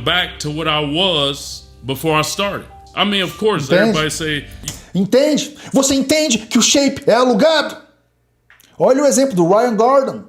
back to what I was before I started. I mean, of course, everybody say... Entende? Você entende que o shape é alugado? Olha o exemplo do Ryan Gordon.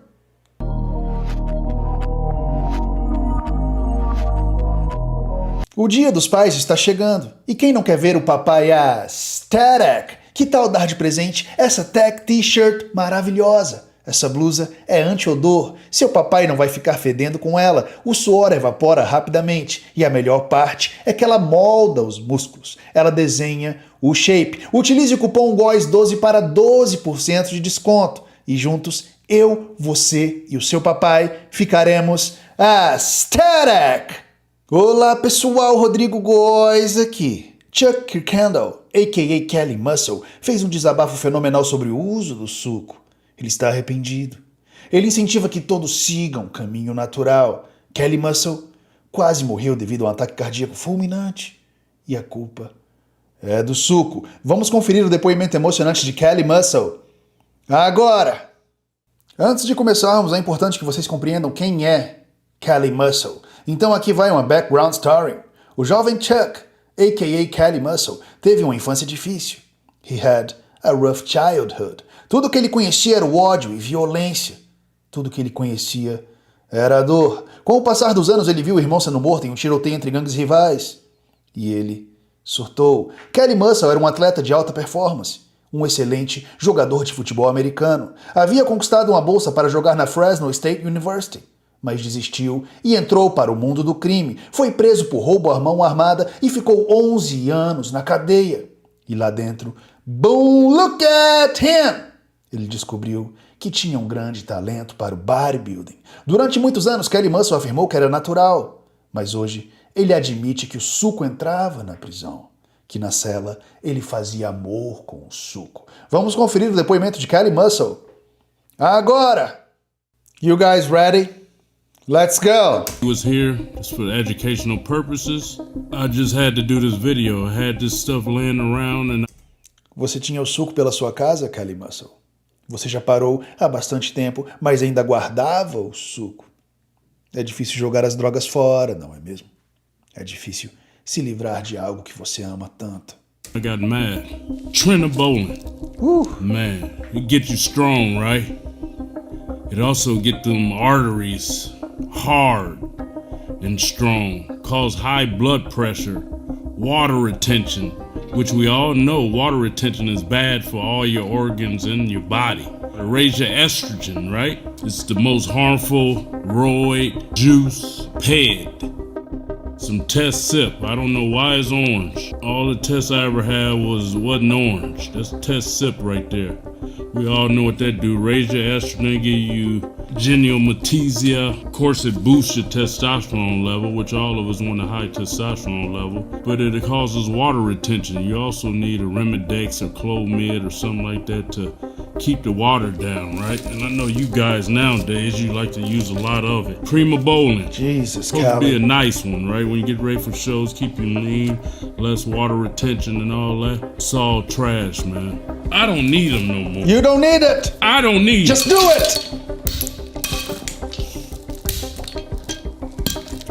O Dia dos Pais está chegando. E quem não quer ver o papai aesthetic? Que tal dar de presente essa tech t-shirt maravilhosa? Essa blusa é anti-odor. Seu papai não vai ficar fedendo com ela. O suor evapora rapidamente. E a melhor parte é que ela molda os músculos. Ela desenha o shape. Utilize o cupom GOIS12 para 12% de desconto. E juntos, eu, você e o seu papai ficaremos aesthetic! Olá pessoal, Rodrigo Góes aqui. Chuck Kirkendall, a.k.a. Kelly Muscle, fez um desabafo fenomenal sobre o uso do suco. Ele está arrependido. Ele incentiva que todos sigam o caminho natural. Kelly Muscle quase morreu devido a um ataque cardíaco fulminante. E a culpa é do suco. Vamos conferir o depoimento emocionante de Kelly Muscle. Agora! Antes de começarmos, é importante que vocês compreendam quem é Kelly Muscle. Então aqui vai uma background story. O jovem Chuck, a.k.a. Kelly Muscle, teve uma infância difícil. He had a rough childhood. Tudo que ele conhecia era o ódio e violência. Tudo que ele conhecia era a dor. Com o passar dos anos, ele viu o irmão sendo morto em um tiroteio entre gangues rivais. E ele surtou. Kelly Muscle era um atleta de alta performance. Um excelente jogador de futebol americano. Havia conquistado uma bolsa para jogar na Fresno State University. Mas desistiu e entrou para o mundo do crime. Foi preso por roubo à mão armada e ficou 11 anos na cadeia. E lá dentro, boom, look at him! Ele descobriu que tinha um grande talento para o bodybuilding. Durante muitos anos, Kelly Muscle afirmou que era natural. Mas hoje, ele admite que o suco entrava na prisão. Que na cela, ele fazia amor com o suco. Vamos conferir o depoimento de Kelly Muscle. Agora! You guys ready? Let's go! He was here just for educational purposes. I just had to do this video. I had this stuff laying around and... Você tinha o suco pela sua casa, Kelly Muscle? Você já parou há bastante tempo, mas ainda guardava o suco. É difícil jogar as drogas fora, não é mesmo? É difícil se livrar de algo que você ama tanto. I got mad. Trinabolin. Man, it gets you strong, right? It also get them arteries hard and strong, cause high blood pressure, water retention, which we all know water retention is bad for all your organs in your body. It raise your estrogen, right? It's the most harmful roid juice ped. Some test sip. I don't know why it's orange. All the tests I ever had wasn't orange. That's test sip right there. We all know what that do. Raise your estrogen, give you geniomatesia. Of course, it boosts your testosterone level, which all of us want a high testosterone level. But it causes water retention. You also need a Remedex or Clomid or something like that to keep the water down, right? And I know you guys nowadays, you like to use a lot of it. Primobolan. Jesus, supposed to be a nice one, right? When you get ready for shows, keep you lean, less water retention and all that. It's all trash, man. I don't need them no more. You don't need it. I don't need Just do it.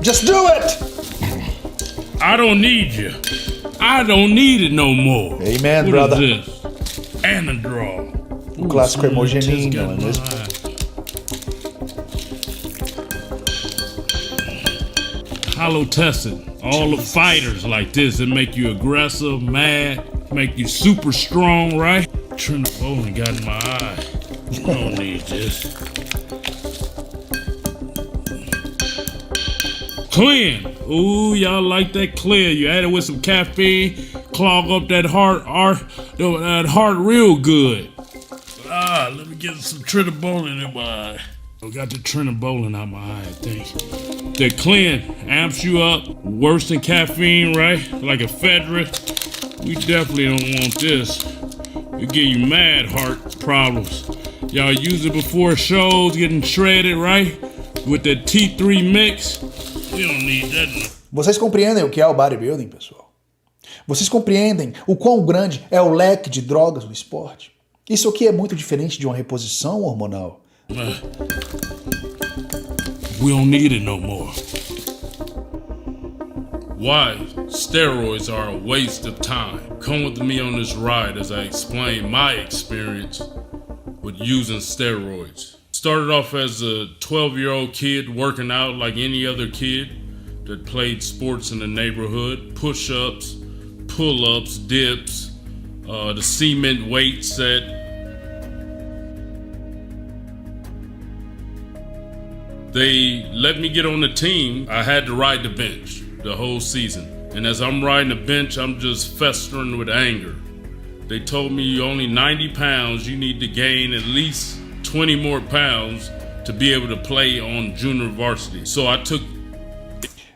Just do it. I don't need you. I don't need it no more. Amen, what brother. Is this? Anadrol. O clássico hemogenin, não é mesmo? Hollow tested. All the fighters like this that make you aggressive, mad, make you super strong, right? Trinabolin got in my eye. I don't need this. Clean. Ooh, y'all like that clear. You add it with some caffeine, clog up that heart real good. Let me get some Trinabolin in my eye. I got the Trinabolin out my eye, I think. That clean amps you up, worse than caffeine, right? Like ephedra. We definitely don't want this. It give you mad heart problems. Y'all use it before shows, getting shredded, right? With that T3 mix. We don't need that. Vocês compreendem o que é o bodybuilding, pessoal? Vocês compreendem o quão grande é o leque de drogas no esporte? Isso aqui é muito diferente de uma reposição hormonal. We don't need it no more. why steroids are a waste of time. Come with me on this ride as I explain my experience with using steroids. Started off as a 12-year-old kid working out like any other kid that played sports in the neighborhood. Push-ups, pull-ups, dips, the cement weight set. They let me get on the team. I had to ride the bench the whole season. And as I'm riding the bench, I'm just festering with anger. They told me you're only 90 pounds, you need to gain at least 20 more pounds to be able to play on junior varsity. So I took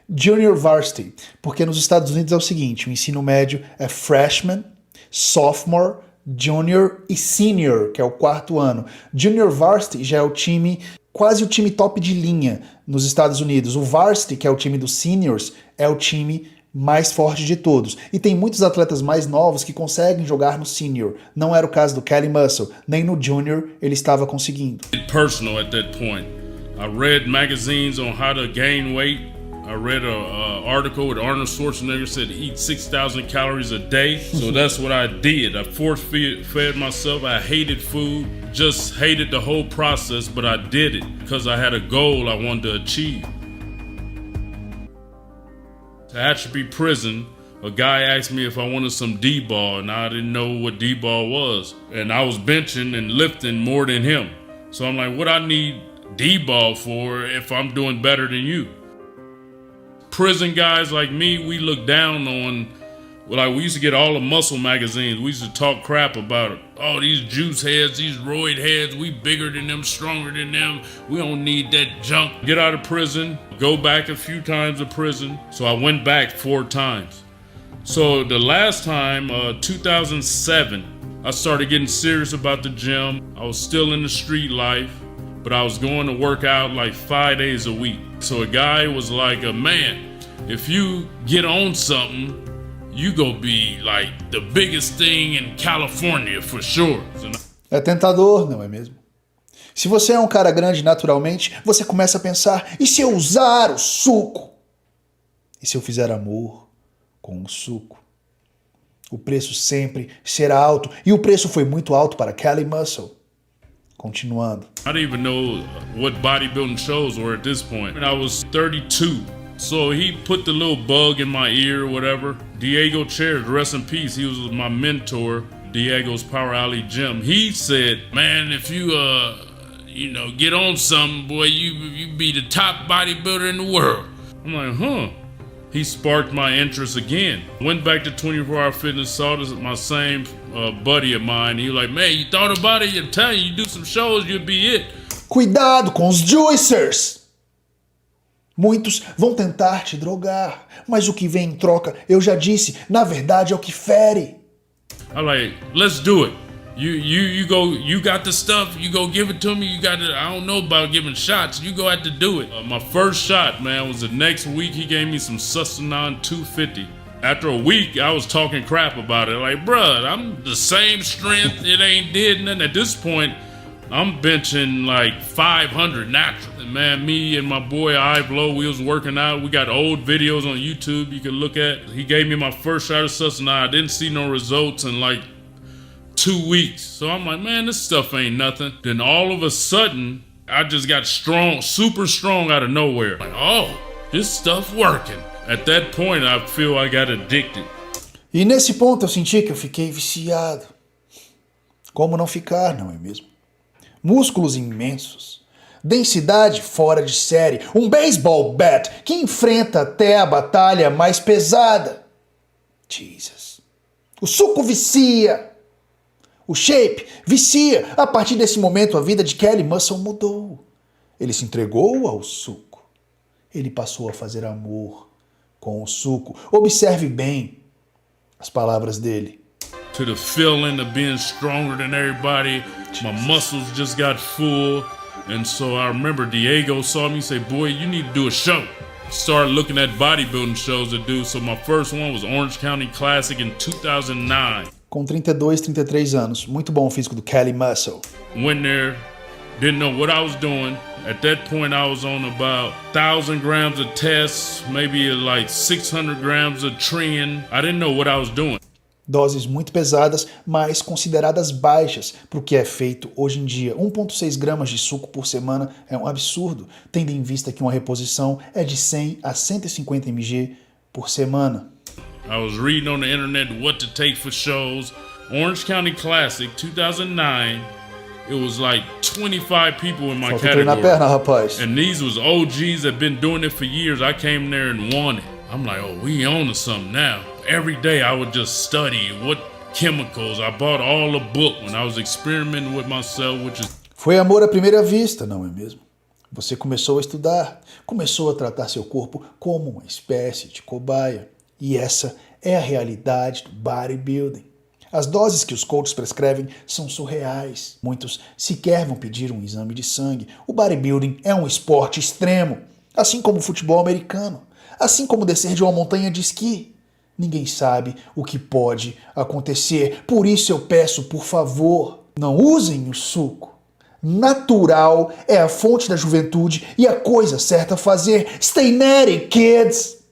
Junior varsity, porque nos Estados Unidos é o seguinte, o ensino médio é freshman, sophomore, junior e senior, que é o quarto ano. Junior varsity já é o time, quase o time top de linha nos Estados Unidos. O varsity, que é o time dos seniors, é o time mais forte de todos. E tem muitos atletas mais novos que conseguem jogar no senior. Não era o caso do Kelly Mussel, nem no junior ele estava conseguindo. Personal at that point. I read magazines on how to gain weight. I read an article with Arnold Schwarzenegger said eat 6,000 calories a day. So that's what I did. I force-fed myself. I hated food, just hated the whole process, but I did it because I had a goal I wanted to achieve. To Atrophy Prison, a guy asked me if I wanted some D-ball, and I didn't know what D-ball was. And I was benching and lifting more than him. So I'm like, what I need D-ball for if I'm doing better than you? Prison guys like me, we look down on, like we used to get all the muscle magazines. We used to talk crap about it. Oh, these juice heads, these roid heads, we bigger than them, stronger than them. We don't need that junk. Get out of prison, go back a few times to prison. So I went back 4 times. So the last time, 2007, I started getting serious about the gym. I was still in the street life, but I was going to work out like 5 days a week. So a guy was like, man, if you get on something, you gonna be like the biggest thing in California for sure. É tentador, não é mesmo? Se você é um cara grande naturalmente, você começa a pensar, e se eu usar o suco? E se eu fizer amor com o suco? O preço sempre será alto, e o preço foi muito alto para Kelly Mussel. Continuando. I didn't even know what bodybuilding shows were at this point. I was 32. So he put the little bug in my ear or whatever. Diego Chairs, rest in peace. He was my mentor, Diego's Power Alley Gym. He said, man, if you, get on something, boy, you be the top bodybuilder in the world. I'm like, huh. He sparked my interest again. Went back to 24-Hour Fitness, saw this, my same buddy of mine. He was like, man, you thought about it? I'm telling you, do some shows, you'll be it. Cuidado com os juicers! Muitos vão tentar te drogar, mas o que vem em troca, eu já disse, na verdade é o que fere. I'm like, let's do it. You go, you got the stuff, you go give it to me, you got it. I don't know about giving shots, you go have to do it. My first shot, man, was the next week. He gave me some Sustanon 250. After a week, I was talking crap about it. Like, bruh, I'm the same strength, it ain't did nothing. At this point, I'm benching like 500 natural. And man, me and my boy Ivlo, we was working out. We got old videos on YouTube you can look at. He gave me my first shot of Sustanon. I didn't see no results in like 2 weeks. So I'm like, man, this stuff ain't nothing. Then all of a sudden, I just got strong, super strong out of nowhere. Like, oh, this stuff working. At that point, I feel I got addicted. E nesse ponto eu senti que eu fiquei viciado. Como não ficar, não é mesmo? Músculos imensos, densidade fora de série, um baseball bat que enfrenta até a batalha mais pesada. Jesus. O suco vicia. O shape vicia. A partir desse momento, a vida de Kelly Mussel mudou. Ele se entregou ao suco. Ele passou a fazer amor com o suco. Observe bem as palavras dele. To the feeling of being stronger than everybody. My muscles just got full. And so I remember Diego saw me say, boy, you need to do a show. Started looking at bodybuilding shows to do. So my first one was Orange County Classic in 2009. Com 32, 33 anos. Muito bom o físico do Kelly Mussel. Went there, Didn't know what I was doing. At that point, I was on about 1,000 grams of tests, maybe like 600 grams of tren. I didn't know what I was doing. Doses muito pesadas, mas consideradas baixas para o que é feito hoje em dia. 1,6 gramas de suco por semana é um absurdo, tendo em vista que uma reposição é de 100 a 150 mg por semana. I was reading on the internet what to take for shows. Orange County Classic 2009, it was like 25 people in my Falta treinar a category. perna, rapaz. And these was OGs that been doing it for years. I came there and won it. I'm like, oh, we on to something now. Every day I would just study what chemicals. I bought all the book when I was experimenting with myself, which is... Foi amor à primeira vista, não é mesmo? Você começou a estudar, começou a tratar seu corpo como uma espécie de cobaia. E essa é a realidade do bodybuilding. As doses que os coaches prescrevem são surreais. Muitos sequer vão pedir um exame de sangue. O bodybuilding é um esporte extremo, assim como o futebol americano, assim como descer de uma montanha de esqui. Ninguém sabe o que pode acontecer. Por isso eu peço, por favor, não usem o suco. Natural é a fonte da juventude e a coisa certa a fazer. Stay natty, kids!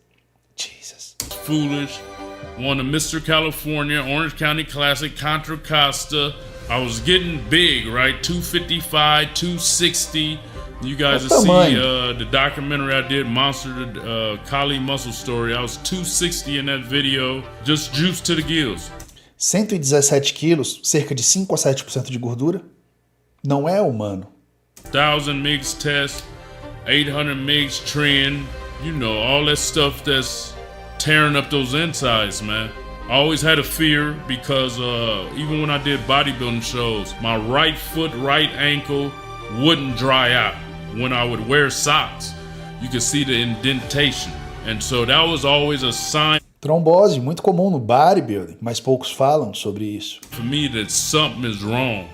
Jesus. Foolish. Won the Mr. California, Orange County Classic, Contra Costa. I was getting big, right? 255, 260. You guys will see the documentary I did, Monster, Kali Muscle Story. I was 260 in that video, just juice to the gills. 117 quilos, cerca de 5 a 7% de gordura? Não é humano. 1,000 mgs test, 800 mgs trend, you know, all that stuff that's tearing up those insides, man. I always had a fear because even when I did bodybuilding shows, my right foot, right ankle wouldn't dry out. When I would wear socks, you could see the indentation. And so that was always a sign. Trombose, muito comum no bodybuilding, mas poucos falam sobre isso. For me that something is wrong.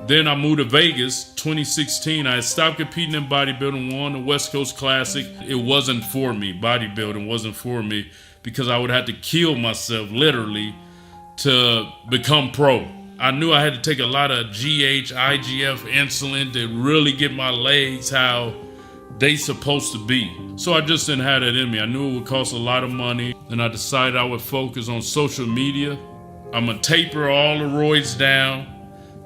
Then I moved to Vegas, 2016. I had stopped competing in bodybuilding, won the West Coast Classic. It wasn't for me. Bodybuilding wasn't for me because I would have to kill myself literally to become pro. I knew I had to take a lot of GH, IGF, insulin to really get my legs how they supposed to be. So I just didn't have that in me. I knew it would cost a lot of money, and I decided I would focus on social media. I'm gonna taper all the roids down.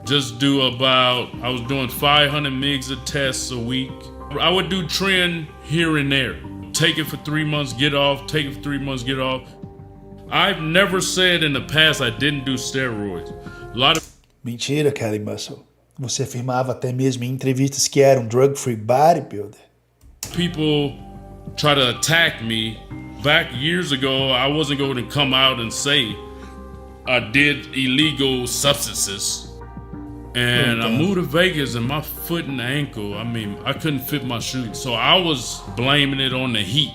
Just do about, I was doing 500 mgs of tests a week. I would do trend here and there. Take it for 3 months, get off, take it for 3 months, get off. I've never said in the past I didn't do steroids. Mentira, Kali Muscle. Você afirmava até mesmo em entrevistas que era um drug-free bodybuilder. People try to attack me. Back years ago, I wasn't going to come out and say I did illegal substances. And I moved to Vegas and my foot and ankle, I mean, I couldn't fit my shoes. So I was blaming it on the heat.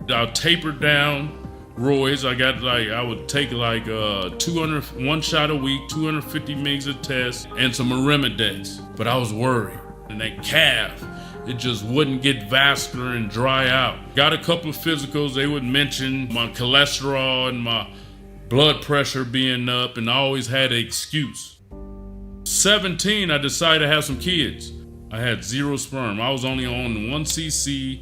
I tapered down roids. I would take like 200, one shot a week, 250 mgs of test, and some Arimidex. But I was worried. And that calf, it just wouldn't get vascular and dry out. Got a couple of physicals. They would mention my cholesterol and my blood pressure being up, and I always had an excuse. 17, I decided to have some kids. I had 0 sperm. I was only on 1 cc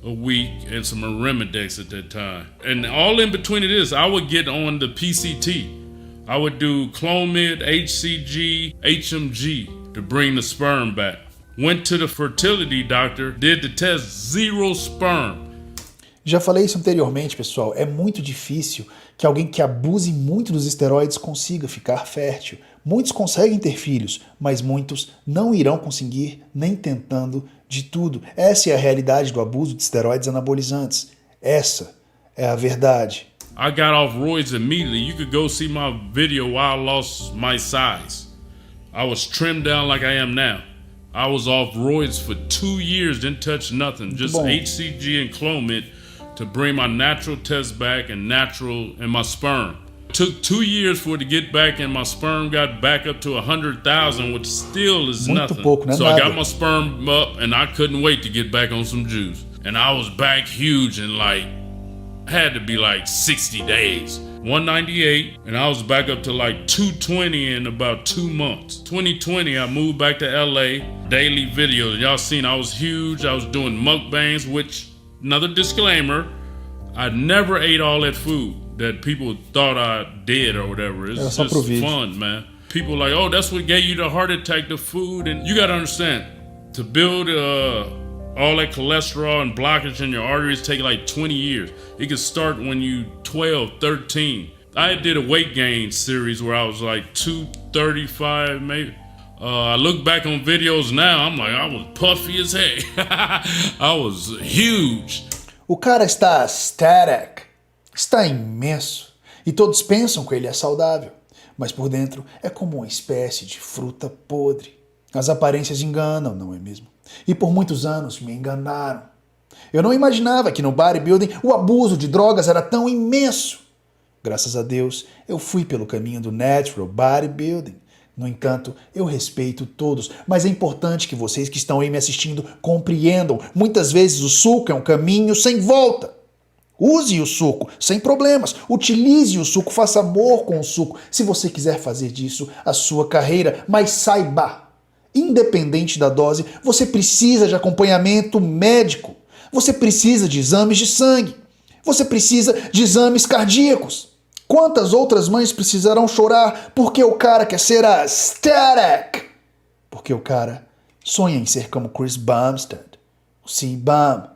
a week and some Arimidex at that time. And all in between it is, I would get on the PCT. I would do Clomid, HCG, HMG to bring the sperm back. Went to the fertility doctor, did the test, 0 sperm. Já falei isso anteriormente, pessoal. É muito difícil que alguém que abuse muito dos esteroides consiga ficar fértil. Muitos conseguem ter filhos, mas muitos não irão conseguir nem tentando de tudo. Essa é a realidade do abuso de esteroides anabolizantes. Essa é a verdade. I got off roids immediately. You could go see my video while I lost my size. I was trimmed down like I am now. I was off roids for 2 years, didn't touch nothing, just HCG and Clomid to bring my natural test back and my sperm. Took 2 years for it to get back, and my sperm got back up to 100,000, which still is nothing. So I got my sperm up, and I couldn't wait to get back on some juice. And I was back huge in like had to be like 60 days. 198, and I was back up to like 220 in about 2 months. 2020, I moved back to LA, daily videos. Y'all seen I was huge. I was doing mukbangs, which, another disclaimer, I never ate all that food that people thought I did or whatever. It's just fun, man. People like, oh, that's what gave you the heart attack, the food. And you got to understand, to build all that cholesterol and blockage in your arteries take like 20 years. It could start when you 12, 13. I did a weight gain series where I was like 235 maybe. I look back on videos now, I'm like, I was puffy as heck. I was huge. O cara está static, está imenso, e todos pensam que ele é saudável, mas por dentro é como uma espécie de fruta podre. As aparências enganam, não é mesmo? E por muitos anos me enganaram. Eu não imaginava que no bodybuilding o abuso de drogas era tão imenso. Graças a Deus, eu fui pelo caminho do natural bodybuilding. No entanto, eu respeito todos, mas é importante que vocês que estão aí me assistindo compreendam. Muitas vezes o suco é um caminho sem volta. Use o suco, sem problemas. Utilize o suco, faça amor com o suco, se você quiser fazer disso a sua carreira. Mas saiba, independente da dose, você precisa de acompanhamento médico. Você precisa de exames de sangue. Você precisa de exames cardíacos. Quantas outras mães precisarão chorar porque o cara quer ser a static? Porque o cara sonha em ser como Chris Bumstead, o C-Bum.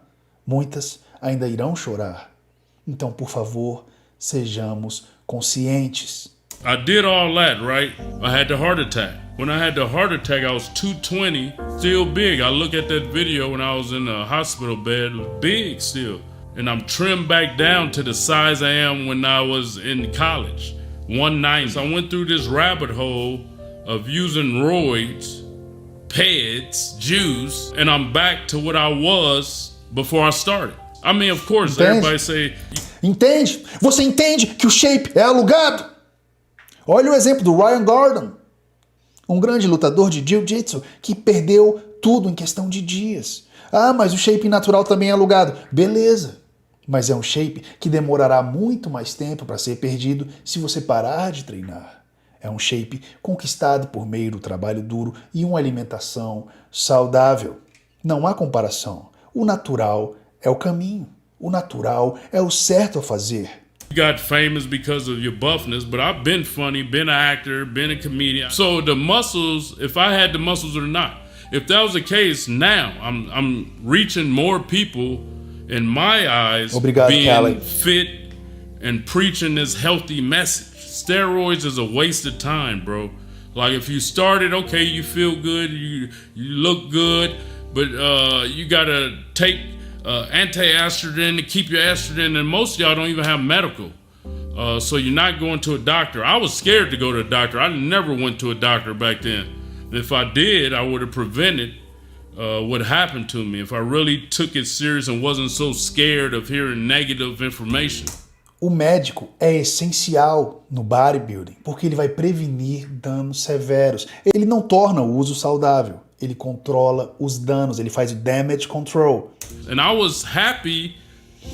Muitas ainda irão chorar. Então, por favor, sejamos conscientes. I did all that, right? I had the heart attack. When I had the heart attack, I was 220, still big. I look at that video when I was in the hospital bed, big still. And I'm trimmed back down to the size I am when I was in college, 190. So I went through this rabbit hole of using roids, peds, juice, and I'm back to what I was before I started. I mean, of course, everybody say... Entende? Você entende que o shape é alugado? Olha o exemplo do Ryan Gordon, um grande lutador de jiu-jitsu que perdeu tudo em questão de dias. Ah, mas o shape natural também é alugado. Beleza, mas é um shape que demorará muito mais tempo para ser perdido se você parar de treinar. É um shape conquistado por meio do trabalho duro e uma alimentação saudável. Não há comparação. O natural é o caminho. O natural é o certo a fazer. You got famous because of your buffness, but I've been funny, been an actor, been a comedian. So the muscles, if I had the muscles or not, if that was the case, now I'm reaching more people in my eyes. Obrigado, being Callie. fit and preaching this healthy message. Steroids is a waste of time, bro. Like if you started, okay, you feel good, you look good, but you gotta take anti-estrogen to keep your estrogen, and most of y'all don't even have medical. So you're not going to a doctor. I was scared to go to a doctor. I never went to a doctor back then. If I did, I would have prevented what happened to me if I really took it serious and wasn't so scared of hearing negative information. O médico é essencial no bodybuilding porque ele vai prevenir danos severos. Ele não torna o uso saudável, ele controla os danos, ele faz o damage control. And I was happy,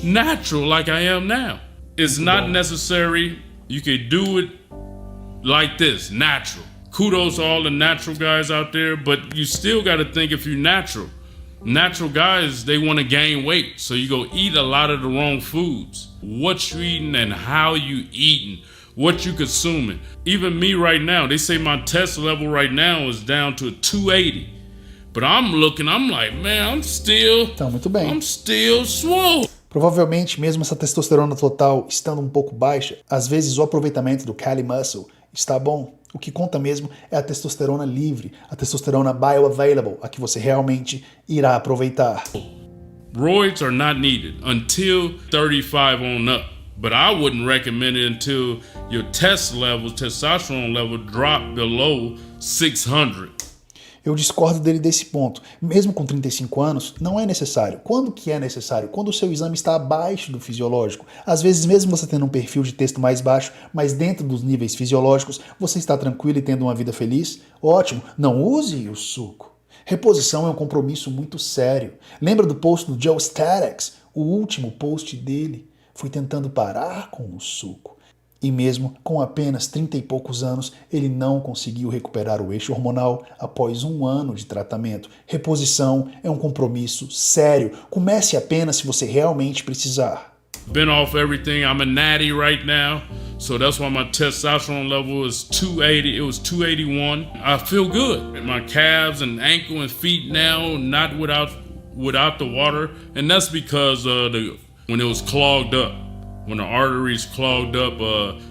natural like I am now. It's not necessary. You can do it like this, natural. Kudos to all the natural guys out there, but you still got to think if you're natural. Natural guys, they want to gain weight, so you go eat a lot of the wrong foods. What you eating and how you eating, what you consuming. Even me right now, they say my test level right now is down to a 280. But I'm like, man, I'm still swole. Provavelmente, mesmo essa testosterona total estando um pouco baixa, às vezes o aproveitamento do Cali Muscle está bom. O que conta mesmo é a testosterona livre, a testosterona bioavailable, a que você realmente irá aproveitar. Roids are not needed until 35 on up, but I wouldn't recommend it until your testosterone level drop below 600. Eu discordo dele desse ponto. Mesmo com 35 anos, não é necessário. Quando que é necessário? Quando o seu exame está abaixo do fisiológico. Às vezes, mesmo você tendo um perfil de texto mais baixo, mas dentro dos níveis fisiológicos, você está tranquilo e tendo uma vida feliz? Ótimo, não use o suco. Reposição é um compromisso muito sério. Lembra do post do Joe Statics? O último post dele. foi tentando parar com o suco. E mesmo com apenas 30 e poucos anos, ele não conseguiu recuperar o eixo hormonal após 1 ano de tratamento. Reposição é um compromisso sério. Comece apenas se você realmente precisar. Been off everything. I'm a natty right now, so that's why my testosterone level is 280. It was 281. I feel good. My calves and ankle and feet now, not without the water, and that's because when it was clogged up. When the arteries clogged up,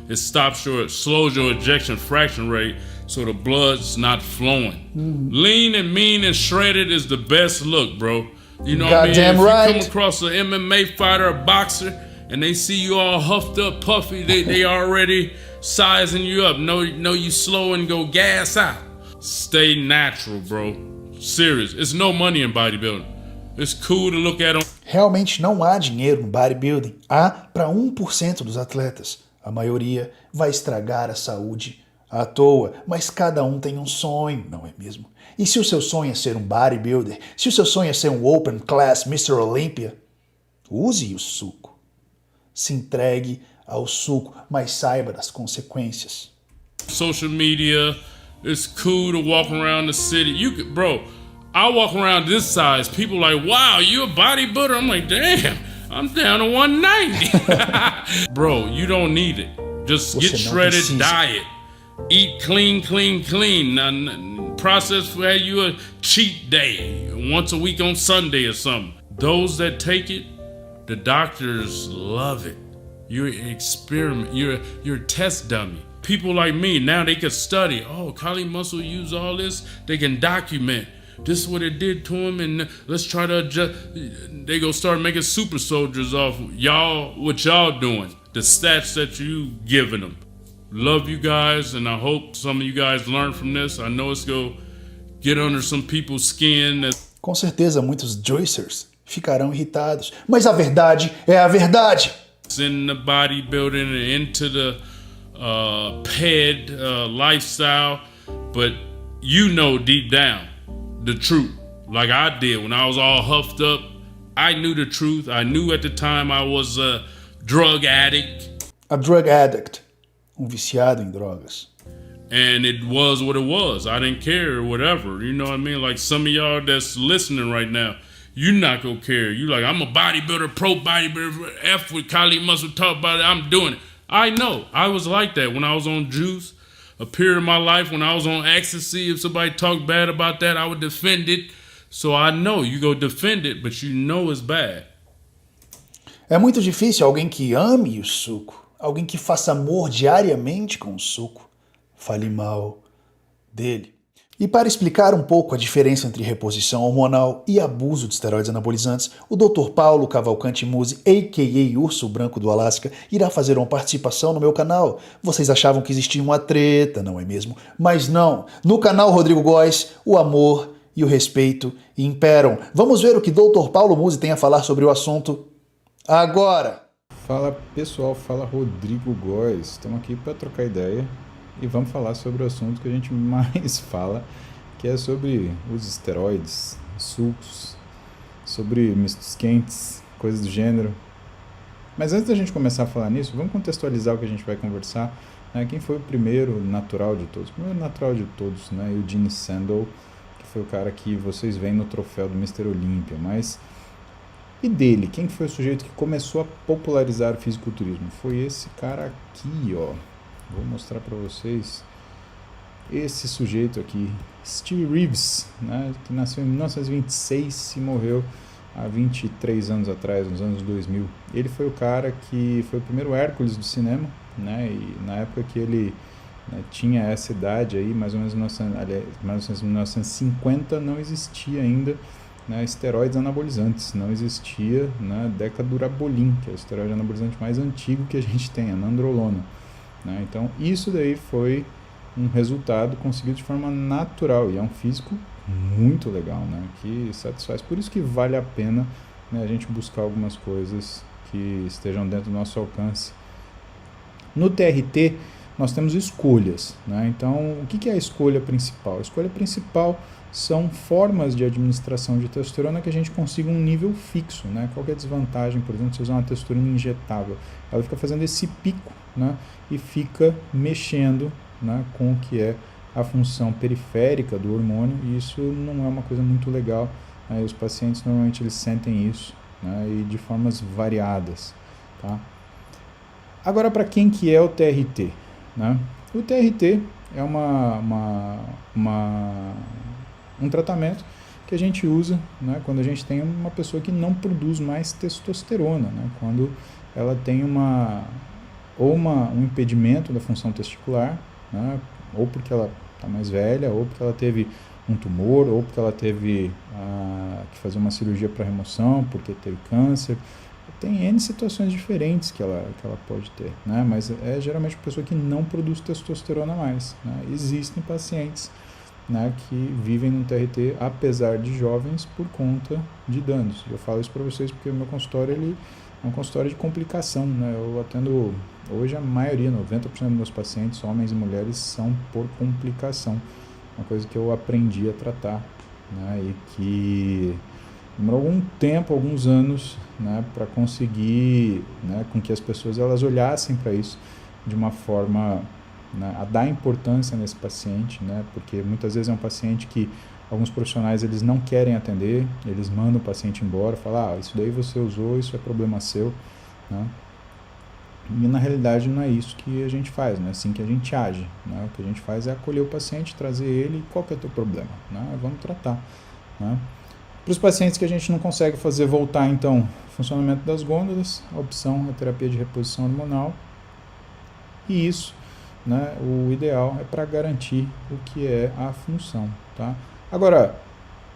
it slows your ejection fraction rate, so the blood's not flowing. Lean and mean and shredded is the best look, bro. You know what I mean? Goddamn right. If you come across an MMA fighter, a boxer, and they see you all huffed up, puffy, they already sizing you up. Know you slow and go gas out. Stay natural, bro. Serious. It's no money in bodybuilding. It's cool to look at them. Realmente não há dinheiro no bodybuilding. Há para 1% dos atletas. A maioria vai estragar a saúde à toa, mas cada um tem um sonho, não é mesmo? E se o seu sonho é ser um bodybuilder, se o seu sonho é ser um Open Class Mr. Olympia, use o suco. Se entregue ao suco, mas saiba das consequências. Social media, it's cool to walk around the city. Bro, I walk around this size, people like, wow, you a bodybuilder? I'm like, damn, I'm down to 190. Bro, you don't need it. Just get shredded, diet. Eat clean. Process for you a cheat day once a week on Sunday or something. Those that take it, the doctors love it. You're an experiment. You're a test dummy. People like me, now they can study. Oh, Kali Muscle used all this. They can document. This is what it did to him, and let's try to adjust. They gonna start making super soldiers off y'all, what y'all doing, the stats that you giving them. Love you guys, and I hope some of you guys learn from this. I know it's gonna get under some people's skin. Com certeza muitos juicers ficarão irritados, mas a verdade é a verdade. It's in the bodybuilding and into the ped lifestyle, but you know deep down the truth, like I did when I was all huffed up. I knew the truth. I knew at the time I was a drug addict. A drug addict, viciado em drogas. And it was what it was. I didn't care or whatever. You know what I mean? Like some of y'all that's listening right now, you're not gonna care. You like, I'm a bodybuilder, pro bodybuilder, F with Kali Muscle, talk about it, I'm doing it. I know. I was like that when I was on juice. A period of my life when I was on ecstasy, if somebody talked bad about that, I would defend it. So I know you go defend it, but you know it's bad. É muito difícil alguém que ame o suco, alguém que faça amor diariamente com o suco, fale mal dele. E para explicar um pouco a diferença entre reposição hormonal e abuso de esteroides anabolizantes, o Dr. Paulo Muzy, a.k.a. Urso Branco do Alasca, irá fazer uma participação no meu canal. Vocês achavam que existia uma treta, não é mesmo? Mas não. No canal Rodrigo Góes, o amor e o respeito imperam. Vamos ver o que Dr. Paulo Muzy tem a falar sobre o assunto agora. Fala pessoal, fala Rodrigo Góes. Estamos aqui para trocar ideia. E vamos falar sobre o assunto que a gente mais fala, que é sobre os esteroides, sucos, sobre mistos quentes, coisas do gênero. Mas antes da gente começar a falar nisso, vamos contextualizar o que a gente vai conversar. Né? Quem foi o primeiro natural de todos? O primeiro natural de todos, né? Eugene Sandel, que foi o cara que vocês veem no troféu do Mr. Olympia. Mas e dele? Quem foi o sujeito que começou a popularizar o fisiculturismo? Foi esse cara aqui, ó. Vou mostrar para vocês esse sujeito aqui, Steve Reeves, né, que nasceu em 1926 e morreu há 23 anos atrás, nos anos 2000. Ele foi o cara que foi o primeiro Hércules do cinema, né, e na época que ele tinha essa idade aí, mais ou menos em 1950, não existia ainda, né, esteroides anabolizantes, não existia na Decadurabolin, que é o esteroide anabolizante mais antigo que a gente tem, a nandrolona. Né? Então isso daí foi um resultado conseguido de forma natural e é um físico muito legal, né? Que satisfaz. Por isso que vale a pena, né, a gente buscar algumas coisas que estejam dentro do nosso alcance. No TRT nós temos escolhas, né? Então o que é a escolha principal? A escolha principal são formas de administração de testosterona que a gente consiga um nível fixo, né? Qual que é a desvantagem, por exemplo, se usar uma testosterona injetável? Ela fica fazendo esse pico, né? E fica mexendo, né, com o que é a função periférica do hormônio, e isso não é uma coisa muito legal, né? E os pacientes normalmente eles sentem isso, né? E de formas variadas, tá? Agora, para quem que é o TRT, né? O TRT é um tratamento que a gente usa, né, quando a gente tem uma pessoa que não produz mais testosterona, né, quando ela tem um impedimento da função testicular, né, ou porque ela está mais velha, ou porque ela teve um tumor, ou porque ela teve que fazer uma cirurgia para remoção, porque teve câncer. Tem N situações diferentes que ela pode ter, né? Mas é geralmente uma pessoa que não produz testosterona mais, né? Existem pacientes, né, que vivem no TRT, apesar de jovens, por conta de danos. Eu falo isso para vocês porque o meu consultório ele é um consultório de complicação, né? Eu atendo, hoje a maioria, 90% dos meus pacientes, homens e mulheres, são por complicação. Uma coisa que eu aprendi a tratar, né, e que demorou algum tempo, alguns anos, né, para conseguir, né, com que as pessoas elas olhassem para isso de uma forma, né, a dar importância nesse paciente, né, porque muitas vezes é um paciente que alguns profissionais eles não querem atender, eles mandam o paciente embora, falam, isso daí você usou, isso é problema seu, né, e na realidade não é isso que a gente faz, não é assim que a gente age, né, o que a gente faz é acolher o paciente, trazer ele, qual que é o teu problema, né, vamos tratar, né. Para os pacientes que a gente não consegue fazer voltar, então, o funcionamento das gônadas, a opção é a terapia de reposição hormonal. E isso, né, o ideal é para garantir o que é a função, tá? Agora,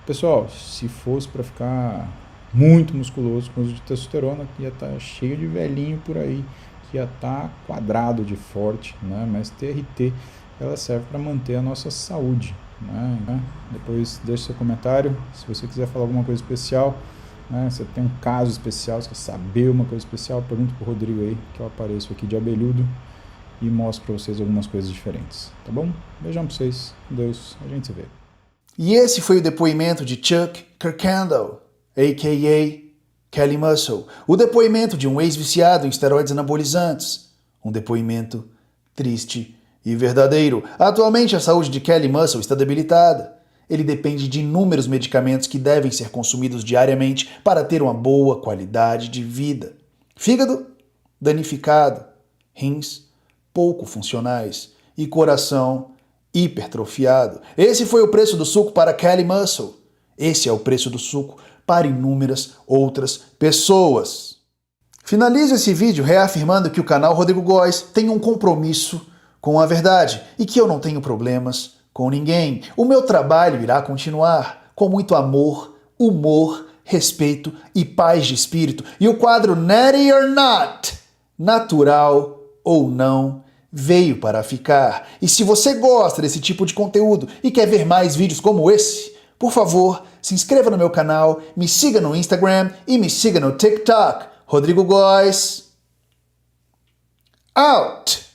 pessoal, se fosse para ficar muito musculoso com o uso de testosterona, ia estar cheio de velhinho por aí, que ia estar quadrado de forte, né? Mas TRT, ela serve para manter a nossa saúde, né? Depois deixe seu comentário, se você quiser falar alguma coisa especial, né? Você tem um caso especial, você quer saber uma coisa especial, pergunta pro Rodrigo aí, que eu apareço aqui de abelhudo e mostro para vocês algumas coisas diferentes, tá bom? Beijão pra vocês, com Deus, a gente se vê. E esse foi o depoimento de Chuck Kirkendall, a.k.a. Kelly Muscle, o depoimento de um ex-viciado em esteroides anabolizantes. Um depoimento triste e verdadeiro. Atualmente a saúde de Kelly Muscle está debilitada. Ele depende de inúmeros medicamentos que devem ser consumidos diariamente para ter uma boa qualidade de vida. Fígado danificado, rins pouco funcionais e coração hipertrofiado. Esse foi o preço do suco para Kelly Muscle. Esse é o preço do suco para inúmeras outras pessoas. Finalizo esse vídeo reafirmando que o canal Rodrigo Góes tem um compromisso com a verdade e que eu não tenho problemas com ninguém. O meu trabalho irá continuar com muito amor, humor, respeito e paz de espírito. E o quadro Natty or Not, natural ou não, veio para ficar. E se você gosta desse tipo de conteúdo e quer ver mais vídeos como esse, por favor, se inscreva no meu canal, me siga no Instagram e me siga no TikTok. Rodrigo Góes, out!